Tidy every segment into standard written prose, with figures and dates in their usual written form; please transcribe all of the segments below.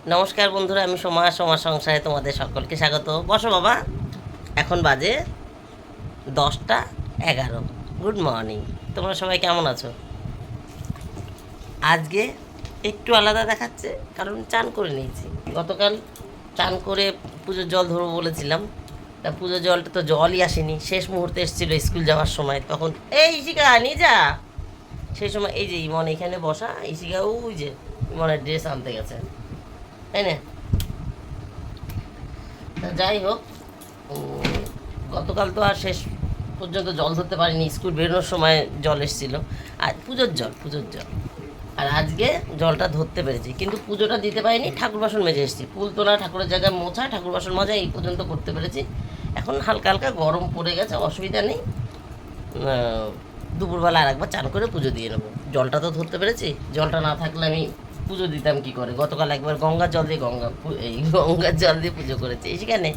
নমস্কার বন্ধুরা, আমি সোমা সংসারে তোমাদের সকলকে স্বাগত। বসো বাবা। এখন বাজে 10টা 11। Good morning. তোমরা সবাই কেমন আছো? আজকে একটু আলাদা দেখাচ্ছে, কারণ চান করে নিয়েছি। গতকাল চান করে পুজোর জল ধরবো বলেছিলাম, তা পুজোর জলটা তো জলই আসেনি, শেষ মুহূর্তে এসেছিলো স্কুল যাওয়ার সময়। তখন এই ইশিকা নিয়ে যা, সেই সময় এই যে ইমন এখানে বসা, ইশিকা ওই যে ইমনের ড্রেস আনতে গেছে, তাই না? তা যাই হোক, গতকাল তো আর শেষ পর্যন্ত জল ধরতে পারিনি, স্কুল বেরোনোর সময় জল এসেছিল। আর পুজোর জল আর আজকে জলটা ধরতে পেরেছি, কিন্তু পুজোটা দিতে পারিনি। ঠাকুর বাসন মেজে এসেছি, ফুল তোলা, ঠাকুরের জায়গায় মোছা, ঠাকুর বাসন মাজা এই পর্যন্ত করতে পেরেছি। এখন হালকা হালকা গরম পড়ে গেছে, অসুবিধা নেই। দুপুরবেলা আর একবার চান করে পুজো দিয়ে নেবো। জলটা তো ধরতে পেরেছি, জলটা না থাকলে আমি পুজো দিতাম কি করে? গতকাল একবার গঙ্গার জল দিয়ে গঙ্গার জল দিয়ে পুজো করেছি। সেখানে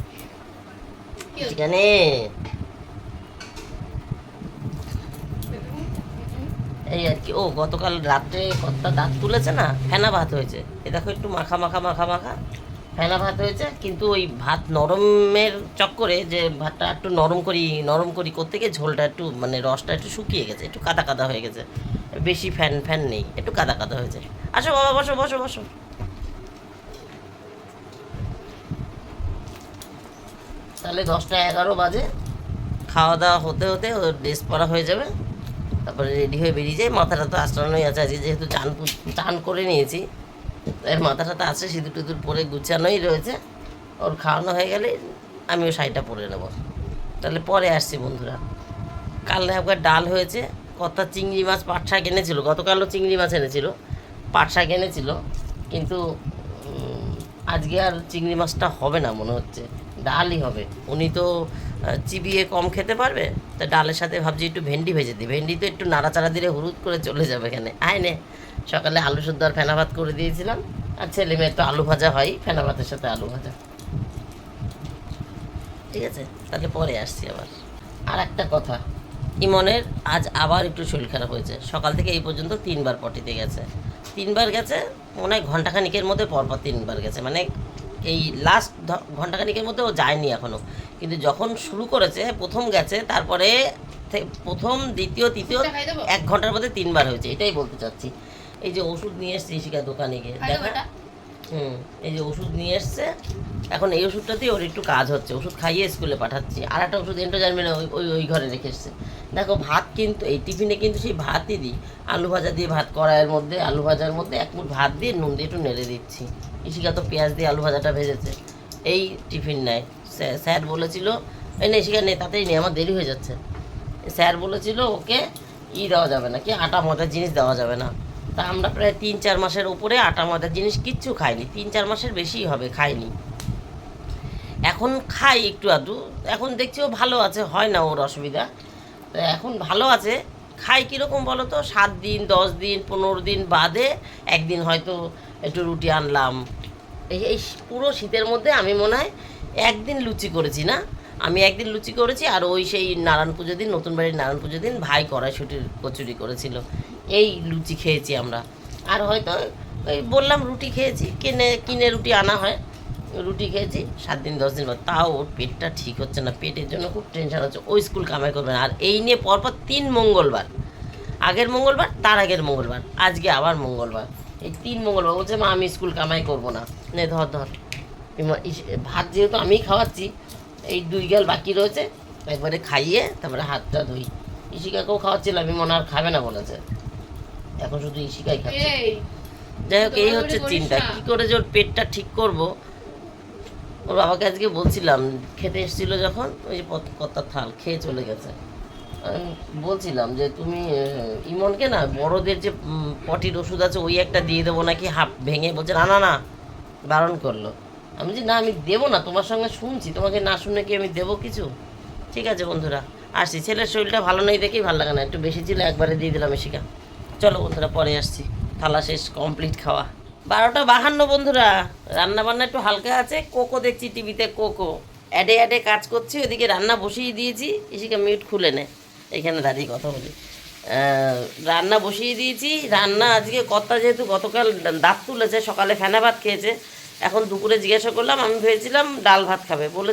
সেখানে এই আর কি। ও গতকাল রাত্রে কতটা দাঁত তুলেছে না, ফেনা ভাত হয়েছে। এ দেখো একটু মাখা মাখা মাখা মাখা ফেনা ভাত হয়েছে, কিন্তু ওই ভাত নরমের চক্করে, যে ভাতটা একটু নরম করি করতে গিয়ে ঝোলটা একটু মানে রসটা একটু শুকিয়ে গেছে, একটু কাদা কাদা হয়ে গেছে। বেশি ফ্যান ফ্যান নেই, একটু কাদা কাদা হয়েছে। আসো বাবা, বসো বসো বসো। তাহলে 10টা 11 বাজে, খাওয়া দাওয়া হতে হতে ওর ড্রেস পরা হয়ে যাবে, তারপরে রেডি হয়ে বেরিয়ে যায়। মাথাটা তো আঁচড়ানোই আছে আজকে, যেহেতু চান করে নিয়েছি, তাই মাথাটা তো আছে, সিঁদুর টিঁদুর পরে গুছানোই রয়েছে। ওর খাওয়ানো হয়ে গেলে আমিও শাড়িটা পরে নেবো। তাহলে পরে আসছি বন্ধুরা। কাল একবার ডাল হয়েছে, কর্তা চিংড়ি মাছ পাট শাক এনেছিল, গতকালও চিংড়ি মাছ এনেছিল, পাট শাক এনেছিল, কিন্তু আজকে আর চিংড়ি মাছটা হবে না মনে হচ্ছে, ডালই হবে। উনি তো চিবিয়ে কম খেতে পারবে, তা ডালের সাথে ভাবছি একটু ভেন্ডি ভেজে দিই। ভেন্ডি তো একটু নাড়াচাড়া দিলে হুরুদ করে চলে যাবে এখানে। আয় সকালে আলু সুদ্ধ আর ফেনা ভাত করে দিয়েছিলাম, আর ছেলে মেয়ে তো আলু ভাজা হয়, ফেনা ভাতের সাথে আলু ভাজা। ঠিক আছে, তাহলে পরে আসছি আবার। আর একটা কথা, ইমনের আজ আবার একটু শরীর খারাপ হয়েছে। সকাল থেকে এই পর্যন্ত 3বার পটিতে গেছে, 3বার গেছে, মনে হয় ঘন্টাখানিকের মধ্যে পরপর 3বার গেছে। মানে এই লাস্ট ঘন্টাখানিকের মধ্যে ও যায়নি এখনও, কিন্তু যখন শুরু করেছে, প্রথম গেছে, তারপরে প্রথম দ্বিতীয় তৃতীয় 1 ঘন্টার মধ্যে 3বার হয়েছে, এটাই বলতে চাচ্ছি। এই যে ওষুধ নিয়ে এসছে ইশিকা দোকানে গিয়ে দেখা, এই যে ওষুধ নিয়ে এসছে, এখন এই ওষুধটাতেই ওর একটু কাজ হচ্ছে। ওষুধ খাইয়ে স্কুলে পাঠাচ্ছি। আর একটা ওষুধ এন্টোজারমিনা ওই ওই ওই ঘরে রেখে এসছে। দেখো ভাত, কিন্তু এই টিফিনে কিন্তু সেই ভাতই দিই, আলু ভাজা দিয়ে ভাত, কড়াইয়ের মধ্যে আলু ভাজার মধ্যে 1 মুঠ ভাত দিয়ে নুন দিয়ে একটু নেড়ে দিচ্ছি। ইশিকা তো পেঁয়াজ দিয়ে আলু ভাজাটা ভেজেছে, এই টিফিন নেয়। স্যার বলেছিল, এই না ইশিকা নেই, তাতেই নেই, আমার দেরি হয়ে যাচ্ছে। স্যার বলেছিল ওকে দেওয়া যাবে না, কি আটা ময়দার জিনিস দেওয়া যাবে না। তা আমরা প্রায় 3-4 মাসের উপরে আটা ময়দার জিনিস কিচ্ছু খাইনি, 3-4 মাসের বেশিই হবে খাইনি। এখন খাই একটু আধটু, এখন দেখছি ও ভালো আছে, হয় না ওর অসুবিধা। তো এখন ভালো আছে। খাই কীরকম বলো তো, 7 দিন 10 দিন 15 দিন বাদে একদিন হয়তো একটু রুটি আনলাম। এই এই পুরো শীতের মধ্যে আমি মনে হয় একদিন লুচি করেছি না, আমি একদিন লুচি করেছি, আর ওই সেই নারায়ণ পুজোর দিন, নতুন বাড়ির নারায়ণ পুজোর দিন ভাই কড়াইশুটির কচুরি করেছিল, এই লুচি খেয়েছি আমরা। আর হয়তো ওই বললাম রুটি খেয়েছি, কিনে কিনে রুটি আনা হয়, রুটি খেয়েছি 7 দিন 10 দিন পর। তাও ওর পেটটা ঠিক হচ্ছে না, পেটের জন্য খুব টেনশন হচ্ছে। ওই স্কুল কামাই করবে না, আর এই নিয়ে পরপর 3 মঙ্গলবার, আগের মঙ্গলবার, তার আগের মঙ্গলবার, আজকে আবার মঙ্গলবার, এই 3 মঙ্গলবার বলছে মা আমি স্কুল কামাই করবো না। নে ধর ধর, ভাত যেহেতু আমিই খাওয়াচ্ছি, এই 2 গাল বাকি রয়েছে, একবারে খাইয়ে তারপরে হাতটা ধুই। ইশিকাকেও খাওয়াচ্ছিলাম, আমি মনে আর খাবে না বলেছে, এখন শুধু ইশিকাই খাচ্ছে। যাই হোক, এই হচ্ছে চিন্তা, কী করে যে ওর পেটটা ঠিক করবো। ওর বাবাকে আজকে বলছিলাম, খেতে এসেছিলো যখন, ওই যে কত্তার থাল খেয়ে চলে গেছে, আমি বলছিলাম যে তুমি ইমনকে না বড়দের যে পটির ওষুধ আছে ওই একটা দিয়ে দেবো নাকি, হাফ ভেঙে। বলছে না না না, বারণ করলো। আমি যে না আমি দেবো না, তোমার সঙ্গে শুনছি, তোমাকে না শুনে কি আমি দেবো কিছু? ঠিক আছে বন্ধুরা, আসছি। ছেলের শরীরটা ভালো নেই দেখেই ভালো লাগে না, একটু বেশি ছিল একবারে দিয়ে দিলাম এসিকা। চলো বন্ধুরা, পরে আসছি। থালা শেষ, কমপ্লিট খাওয়া। 12টা 52 বন্ধুরা, রান্না বান্না একটু হালকা আছে। কোকো দেখছি টিভিতে, কোকো অ্যাডে অ্যাডে কাজ করছি, ওদিকে রান্না বসিয়ে দিয়েছি। ইসিকে মিউট খুলে নে, এখানে দাঁড়িয়ে কথা বলি। রান্না বসিয়ে দিয়েছি। রান্না আজকে কর্তা যেহেতু গতকাল দাঁত তুলেছে, সকালে ফেনা ভাত খেয়েছে, এখন দুপুরে জিজ্ঞাসা করলাম, আমি ভেবেছিলাম ডাল ভাত খাবে, বললো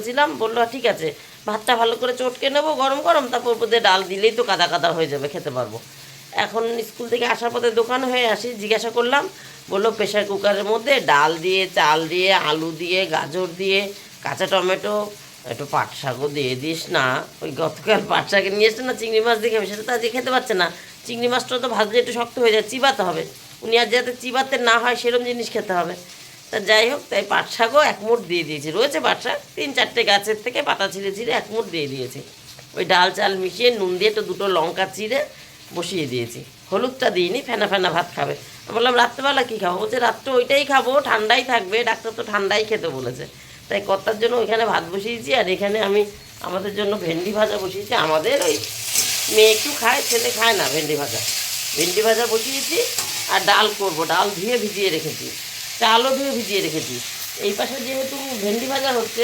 ঠিক আছে, ভাতটা ভালো করে চটকে নেবো গরম গরম, তারপর উপর দিয়ে ডাল দিলেই তো কাদা কাদা হয়ে যাবে, খেতে পারবো। এখন স্কুল থেকে আসার পথে দোকান হয়ে আসি, জিজ্ঞাসা করলাম, বললো প্রেশার কুকারের মধ্যে ডাল দিয়ে, চাল দিয়ে, আলু দিয়ে, গাজর দিয়ে, কাঁচা টমেটো, একটু পাট শাকও দিয়ে দিস না। ওই গতকাল পাট শাকে নিয়ে এসছে না, চিংড়ি মাছ দিয়ে খাবে, সেটা তো আজকে খেতে পারছে না। চিংড়ি মাছটা তো ভাজলে একটু শক্ত হয়ে যায়, চিবাতে হবে। উনি আর যাতে চিবাতে না হয় সেরকম জিনিস খেতে হবে। তা যাই হোক, তাই পাট শাকও এক মুঠ দিয়ে দিয়েছি, রয়েছে পাট শাক 3-4টে গাছের থেকে পাতা ছিঁড়ে ছিঁড়ে এক মুঠ দিয়ে দিয়েছি। ওই ডাল চাল মিশিয়ে নুন দিয়ে একটু দুটো লঙ্কা চিড়ে বসিয়ে দিয়েছি, হলুদটা দিইনি, ফেনা ফেনা ভাত খাবে। বললাম রাত্রেবেলা কী খাবো? বলছে রাত্রে ওইটাই খাবো, ঠান্ডাই থাকবে, ডাক্তার তো ঠান্ডাই খেতে বলেছে। তাই কর্তার জন্য ওইখানে ভাত বসিয়েছি, আর এখানে আমি আমাদের জন্য ভেন্ডি ভাজা বসিয়েছি। আমাদের ওই মেয়ে একটু খায়, ছেলে খায় না ভেন্ডি ভাজা বসিয়েছি। আর ডাল করব, ডাল ধুয়ে ভিজিয়ে রেখেছি, চালও ধুয়ে ভিজিয়ে রেখেছি। এই পাশে যেহেতু ভেন্ডি ভাজা হচ্ছে,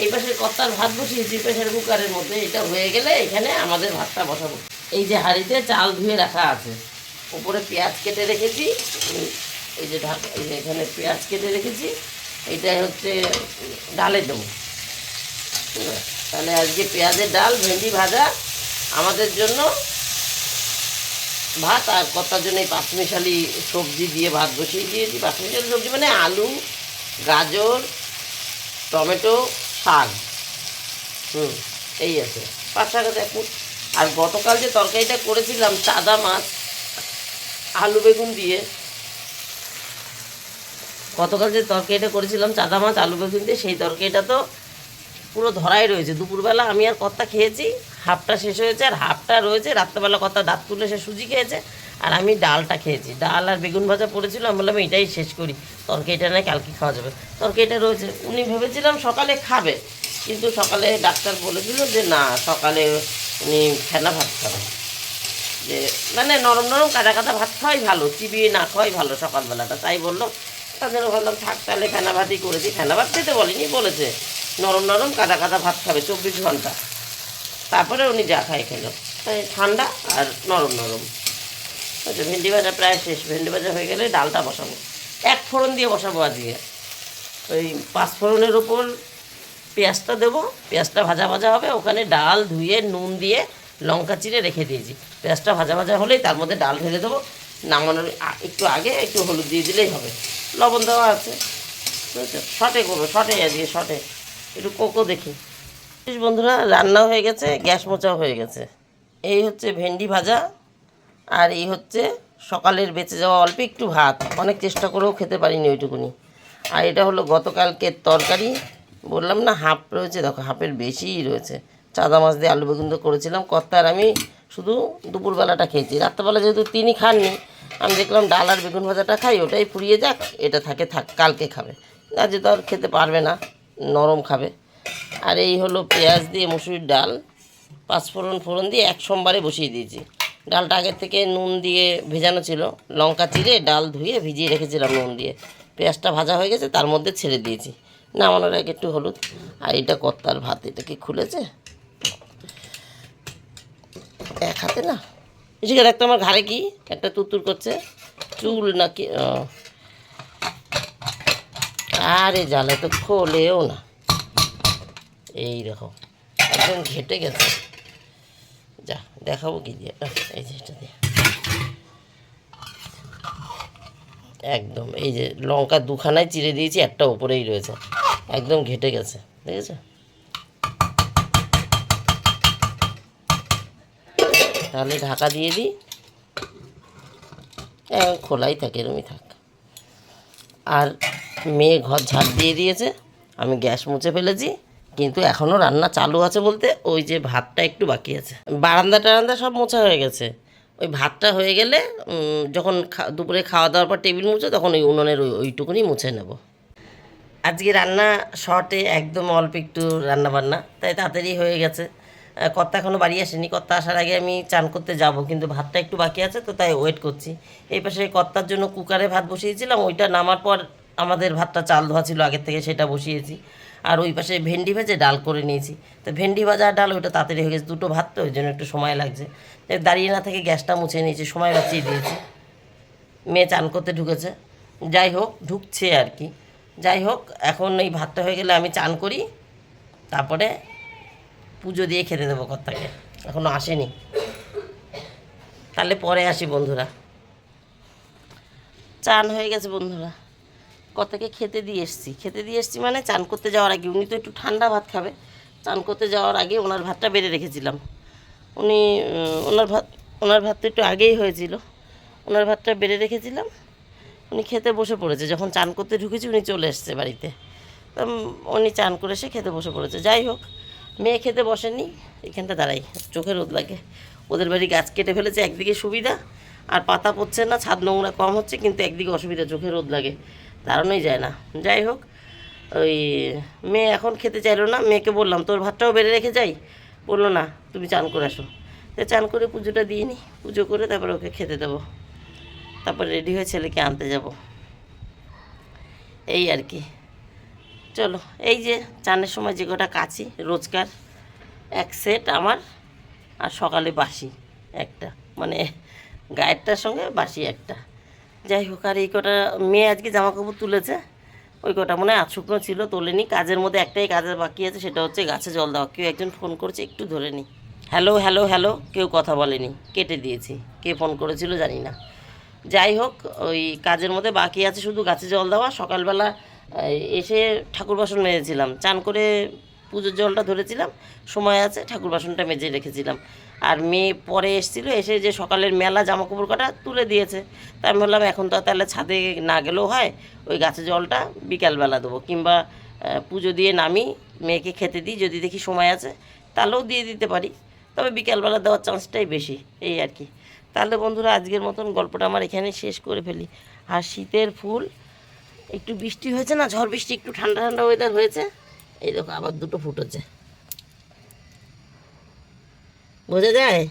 এই পাশে কর্তার ভাত বসিয়েছি প্রেশার কুকারের মধ্যে। এটা হয়ে গেলে এখানে আমাদের ভাতটা বসাবো। এই যে হাঁড়িতে চাল ধুয়ে রাখা আছে, উপরে পেঁয়াজ কেটে রেখেছি, এই যে এই যে এখানে পেঁয়াজ কেটে রেখেছি, এইটাই হচ্ছে ডালে দেবো। তাহলে আজকে পেঁয়াজের ডাল, ভেন্ডি ভাজা, আমাদের জন্য ভাত, আর কর্তার জন্য এই পাঁচমিশালি সবজি দিয়ে ভাত বসিয়ে দিয়েছি। পাঁচমিশালি সবজি মানে আলু, গাজর, টমেটো, শাক, এই আছে, 5 টাকা দেখুন। আর গতকাল যে তরকারিটা করেছিলাম চাদা মাছ আলু বেগুন দিয়ে, সেই তরকারিটা তো পুরো ধরাই রয়েছে। দুপুরবেলা আমি আর কর্তা খেয়েছি, হাফটা শেষ হয়েছে, আর হাফটা রয়েছে। রাত্রেবেলা কর্তা দাঁত তুলে সে সুজি খেয়েছে, আর আমি ডালটা খেয়েছি। ডাল আর বেগুন ভাজা পড়েছিল, আমি বললাম এটাই শেষ করি, তরকারিটা নয় কালকে খাওয়া যাবে। তরকারিটা রয়েছে, উনি ভেবেছিলাম সকালে খাবে, কিন্তু সকালে ডাক্তার বলেছিল যে না, সকালে উনি ফেনা ভাত খাবে, যে মানে নরম নরম কাদা কাদা ভাত খাওয়াই ভালো, চিবিয়ে না খাওয়াই ভালো সকালবেলাটা। তাই বললো, তার জন্য ভাবলাম থাক, তাহলে ফেনা ভাতই করেছি। ফেনা ভাত খেতে বলিনি, বলেছে নরম নরম কাদা কাদা ভাত খাবে 24 ঘন্টা, তারপরে উনি যা খায় খেলো। তাই ঠান্ডা আর নরম নরম। আচ্ছা, ভেন্ডি ভাজা প্রায় শেষ। ভেন্ডি ভাজা হয়ে গেলে ডালটা বসাবো, 1 ফোড়ন দিয়ে বসাবো আজকে। ওই 5 ফোড়নের ওপর পেঁয়াজটা দেবো, পেঁয়াজটা ভাজা ভাজা হবে, ওখানে ডাল ধুয়ে নুন দিয়ে লঙ্কা চিড়ে রেখে দিয়েছি। পেঁয়াজটা ভাজা ভাজা হলেই তার মধ্যে ডাল ঢেলে দেবো। নামানোর একটু আগে একটু হলুদ দিয়ে দিলেই হবে, লবণ দেওয়া আছে। বুঝেছো, শর্টে করবো, শর্টে আজকে শর্টে একটু কোকো দেখি। বন্ধুরা, রান্নাও হয়ে গেছে, গ্যাস মোচাও হয়ে গেছে। এই হচ্ছে ভেন্ডি ভাজা, আর এই হচ্ছে সকালের বেঁচে যাওয়া অল্প একটু ভাত, অনেক চেষ্টা করেও খেতে পারিনি ওইটুকুনি। আর এটা হলো গতকালকের তরকারি, বললাম না হাফ রয়েছে, দেখো হাফের বেশিই রয়েছে। চাদা মাছ দিয়ে আলু বেগুন দিয়ে করেছিলাম, কর্তার আমি শুধু দুপুরবেলাটা খেয়েছি। রাত্রেবেলা যেহেতু তিনি খাননি, আমি দেখলাম ডাল আর বেগুন ভাজাটা খাই, ওটাই ফুরিয়ে যাক, এটা থাক, কালকে খাবে। আজ তো আর খেতে পারবে না, নরম খাবে। আর এই হলো পেঁয়াজ দিয়ে মুসুরির ডাল, 5 ফোড়ন দিয়ে এক সোমবারে বসিয়ে দিয়েছি। ডালটা আগের থেকে নুন দিয়ে ভেজানো ছিল, লঙ্কা চিড়ে ডাল ধুয়ে ভিজিয়ে রেখেছিলাম নুন দিয়ে। পেঁয়াজটা ভাজা হয়ে গেছে, তার মধ্যে ছেড়ে দিয়েছি, নামানোর আগে একটু হলুদ। আর এটা কর্তার ভাত, এটা কি খুলেছে এক হাতে না, এসে দেখতো আমার ঘাড়ে কি একটা তুরতুর করছে, চুল নাকি? আরে জ্বালা তো খোলেও না, এই দেখো একদম ঘেটে গেছে। যা দেখাবো কি দিয়ে, এই যে এটা দিয়ে একদম, এই যে লঙ্কা 2খানায় চিড়ে দিয়েছি, একটা ওপরেই রয়েছে, একদম ঘেটে গেছে, দেখেছো? তাহলে ঢাকা দিয়ে দিই, খোলাই থাকে, এরমই থাক। আর মেয়ে ঘর ঝাড় দিয়ে দিয়েছে, আমি গ্যাস মুছে ফেলেছি, কিন্তু এখনও রান্না চালু আছে বলতে ওই যে ভাতটা একটু বাকি আছে। বারান্দা টারান্দা সব মোছা হয়ে গেছে, ওই ভাতটা হয়ে গেলে যখন দুপুরে খাওয়া দাওয়ার পর টেবিল মুছে, তখন ওই উনুনের ওইটুকুনি মুছে নেব। আজকে রান্না শর্টে, একদম অল্প একটু রান্না বান্না, তাই তাড়াতাড়ি হয়ে গেছে। কর্তা এখনও বাড়ি আসেনি, কর্তা আসার আগে আমি চান করতে যাব, কিন্তু ভাতটা একটু বাকি আছে, তো তাই ওয়েট করছি। এই পাশে কর্তার জন্য কুকারে ভাত বসিয়েছিলাম, ওইটা নামার পর আমাদের ভাতটা চাল ধোয়া ছিল আগের থেকে, সেটা বসিয়েছি। আর ওই পাশে ভেন্ডি ভেজে ডাল করে নিয়েছি। তো ভেন্ডি ভাজা আর ডাল ওইটা তাড়াতাড়ি হয়ে গেছে, দুটো ভাত তো, ওই জন্য একটু সময় লাগছে। দাঁড়িয়ে না থেকে গ্যাসটা মুছে নিয়েছি, সময় বাঁচিয়ে দিয়েছি। মেয়ে চান করতে ঢুকেছে, যাই হোক ঢুকছে আর কি, যাই হোক, এখন এই ভাতটা হয়ে গেলে আমি চান করি, তারপরে পুজো দিয়ে খেতে দেবো কর্তাকে। এখনও আসেনি, তাহলে পরে আসি বন্ধুরা। চান হয়ে গেছে বন্ধুরা, কর্তাকে খেতে দিয়ে এসছি মানে চান করতে যাওয়ার আগে। উনি তো একটু ঠান্ডা ভাত খাবে, চান করতে যাওয়ার আগে ওনার ভাতটা বেড়ে রেখেছিলাম। উনি ওনার ভাত তো একটু আগেই হয়েছিল, ওনার ভাতটা বেড়ে রেখেছিলাম। উনি খেতে বসে পড়েছে, যখন চান করতে ঢুকেছি উনি চলে এসছে বাড়িতে। উনি চান করে এসে খেতে বসে পড়েছে। যাই হোক, মেয়ে খেতে বসেনি, এখানটা দাঁড়াই, চোখে রোদ লাগে। ওদের বাড়ি গাছ কেটে ফেলেছে, একদিকে সুবিধা, আর পাতা পড়ছে না, ছাদ নোংরা কম হচ্ছে, কিন্তু একদিকে অসুবিধা, চোখে রোদ লাগে, দাঁড়ানোই যায় না। যাই হোক, ওই মেয়ে এখন খেতে চাইলো না। মেয়েকে বললাম তোর ভাতটাও বেড়ে রেখে যাই, বললো না তুমি চান করে আসো। তো চান করে পুজোটা দিয়ে নিই, পুজো করে তারপরে ওকে খেতে দেবো, তারপর রেডি হয়ে ছেলেকে আনতে যাব, এই আর কি। চলো, এই যে চানের সময় যে কটা কাচি রোজকার, এক সেট আমার, আর সকালে বাসি একটা, মানে গায়েরটার সঙ্গে বাসি একটা। যাই হোক, আর এই কটা মেয়ে আজকে জামা কাপড় তুলেছে, ওই কটা মনে হয় শুকনো ছিল, তোলেনি। কাজের মধ্যে একটাই কাজের বাকি আছে, সেটা হচ্ছে গাছে জল দেওয়া। কেউ একজন ফোন করছে, একটু ধরে নি। হ্যালো হ্যালো হ্যালো, কেউ কথা বলেনি, কেটে দিয়েছি। কে ফোন করেছিল জানি না। যাই হোক, ওই কাজের মধ্যে বাকি আছে শুধু গাছে জল দেওয়া। সকালবেলা এসে ঠাকুর বাসন মেজেছিলাম, চান করে পুজোর জলটা ধরেছিলাম, সময় আছে, ঠাকুর বাসনটা মেজে রেখেছিলাম। আর মেয়ে পরে এসেছিলো, এসে যে সকালের মেলা জামা কাপড় কটা তুলে দিয়েছে। তাই আমি বললাম এখন তো তাহলে ছাদে না গেলেও হয়, ওই গাছে জলটা বিকালবেলা দেবো, কিংবা পুজো দিয়ে নামি মেয়েকে খেতে দিই, যদি দেখি সময় আছে তাহলেও দিয়ে দিতে পারি, তবে বিকালবেলা দেওয়ার চান্সটাই বেশি, এই আর কি। তাহলে বন্ধুরা, আজকের মতন গল্পটা আমার এখানে শেষ করে ফেলি। আর শীতের ফুল, একটু বৃষ্টি হয়েছে না, ঝড় বৃষ্টি, একটু ঠান্ডা ঠান্ডা ওয়েদার হয়েছে, এই দেখো আবার দুটো ফুটেছে, বোঝা যায়,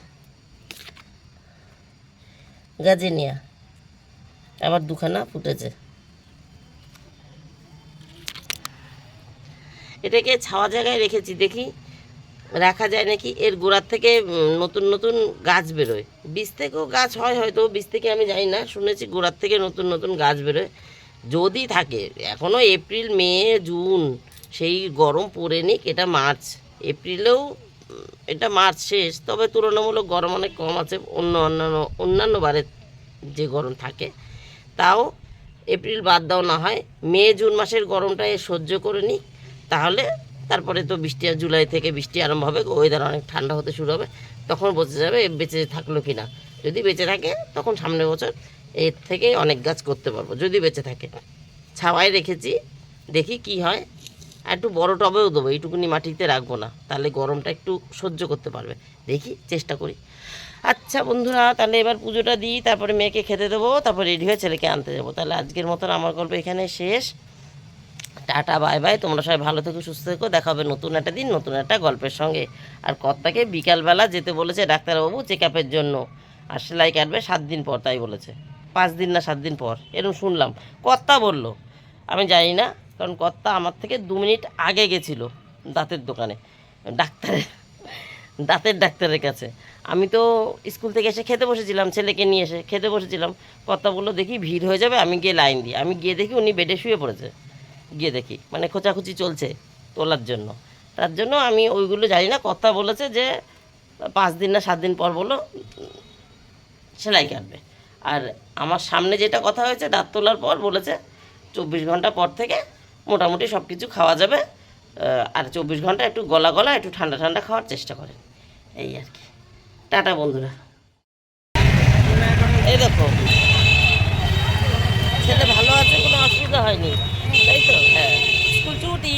গাজিনিয়া আবার দুখানা ফুটেছে। এটাকে ছাওয়া জায়গায় রেখেছি, দেখি রাখা যায় নাকি। এর গোড়ার থেকে নতুন নতুন গাছ বেরোয়, বীজ থেকেও গাছ হয় হয়তো, বীজ থেকে আমি জানি না, শুনেছি গোড়ার থেকে নতুন নতুন গাছ বেরোয়, যদি থাকে। এখনও এপ্রিল, মে, জুন, সেই গরম পড়ে নিক, এটা মার্চ, এপ্রিলেও এটা মার্চ শেষ, তবে তুলনামূলক গরম অনেক কম আছে অন্যান্য বারে যে গরম থাকে, তাও এপ্রিল বাদ দাও না হয়, মে জুন মাসের গরমটা সহ্য করে নিই, তাহলে তারপরে তো বৃষ্টি, জুলাই থেকে বৃষ্টি আরম্ভ হবে, ওয়েদার অনেক ঠান্ডা হতে শুরু হবে, তখন বোঝা যাবে বেঁচে থাকলো কি না। যদি বেঁচে থাকে তখন সামনের বছর এর থেকে অনেক গাছ করতে পারবো, যদি বেঁচে থাকে। ছাওয়ায় রেখেছি, দেখি কি হয়। আর একটু বড় টবেও দেবো, এইটুকুনি মাটিতে রাখবো না, তাহলে গরমটা একটু সহ্য করতে পারবে, দেখি চেষ্টা করি। আচ্ছা বন্ধুরা, তাহলে এবার পুজোটা দিই, তারপরে মেয়েকে খেতে দেবো, তারপর রেডি হয়ে ছেলেকে আনতে যাবো। তাহলে আজকের মতন আমার গল্প এখানে শেষ। টাটা, বাই বাই, তোমরা সবাই ভালো থেকো, সুস্থ থেকো, দেখা হবে নতুন একটা দিন নতুন একটা গল্পের সঙ্গে। আর কর্তাকে বিকালবেলা যেতে বলেছে ডাক্তারবাবু চেক আপের জন্য, আর সেলাই কাটবে 7 দিন পর, তাই বলেছে। 5 দিন না 7 দিন পর এরকম শুনলাম, কর্তা বলল, আমি জানি না, কারণ কর্তা আমার থেকে 2 মিনিট আগে গেছিলো দাঁতের দোকানে, দাঁতের ডাক্তারের কাছে। আমি তো স্কুল থেকে এসে খেতে বসেছিলাম, ছেলেকে নিয়ে এসে খেতে বসেছিলাম। কর্তা বললো দেখি ভিড় হয়ে যাবে, আমি গিয়ে লাইন দিই। আমি গিয়ে দেখি উনি বেডে শুয়ে পড়েছে, গিয়ে দেখি মানে খোঁচাখুচি চলছে তোলার জন্য। তার জন্য আমি ওইগুলো জানি না, কথা বলেছে যে 5 দিন না 7 দিন পর বলো সেলাই কাটবে। আর আমার সামনে যেটা কথা হয়েছে দাঁত তোলার পর বলেছে 24 ঘন্টা পর থেকে মোটামুটি সব কিছু খাওয়া যাবে, আর 24 ঘন্টা একটু গলা গলা একটু ঠান্ডা ঠান্ডা খাওয়ার চেষ্টা করেন, এই আর কি। টাটা বন্ধুরা। এই দেখো ছেলে ভালো আছে, কোনো অসুবিধা হয়নি, তাই তো? হ্যাঁ, স্কুল ছুটি।